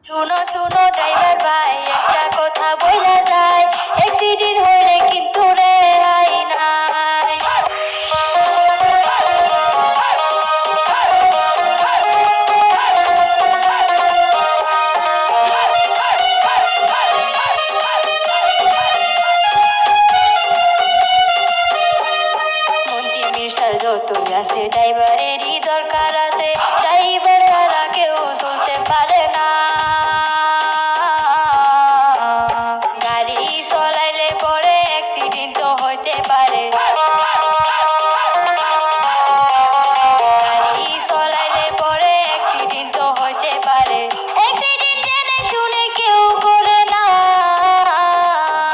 শুনো শুনো ড্রাইভার ভাই, একটা কথা বইলা যায়, অ্যাক্সিডেন্ট হইলে কিন্তু রেহাই নাই। মন্ত্রী মিনিস্টার যতই আছে, ড্রাইভারেরই দরকার আছে। ড্রাইভার ছাড়া কেউ চলতে পারে না। গাড়ি চলাইলে পরে অ্যাক্সিডেন্ট তো হইতে পারে। গাড়ি চলাইলে পরে অ্যাক্সিডেন্ট তো হইতে পারে। অ্যাক্সিডেন্ট জেনে শুনে কেউ করে না।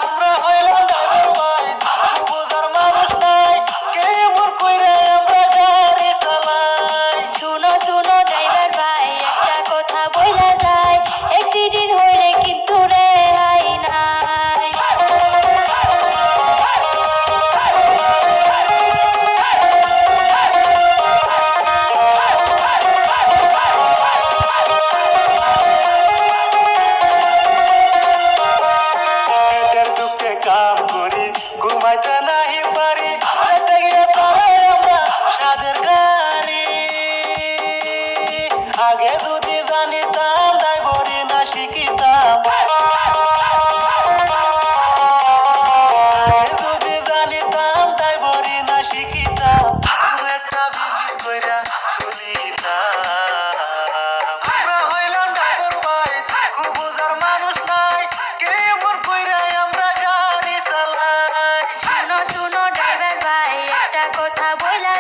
আমরা হইলাম ড্রাইভার ভাই, বোঝার মানুষ নাই, কে এমন কইরা আমরা গাড়ি চালাই। শুনো শুনো ড্রাইভার ভাই, একটা কথা বইলা যায়, অ্যাক্সিডেন্ট হইলে কিন্তু রেহাই নাই। পেটের দুঃখে কাম করি, ঘুমাইতে নাহি পারি, রাতে গিয়ে চালাই আমরা স্বাদের গাড়ি। আগে যদি জানিতাম ড্রাইভারি না শিখিতাম, আগে যদি জানিতাম ড্রাইভারি না শিখিতাম, দু একটা বিক্রি কইরা চলিতাম। আমরা হইলাম ড্রাইভার ভাই, খুব বোঝার মানুষ নাই, কে এমন কইরা আমরা গাড়ি চালাই। শুনো শুনো ড্রাইভার ভাই, একটা কথা বইলা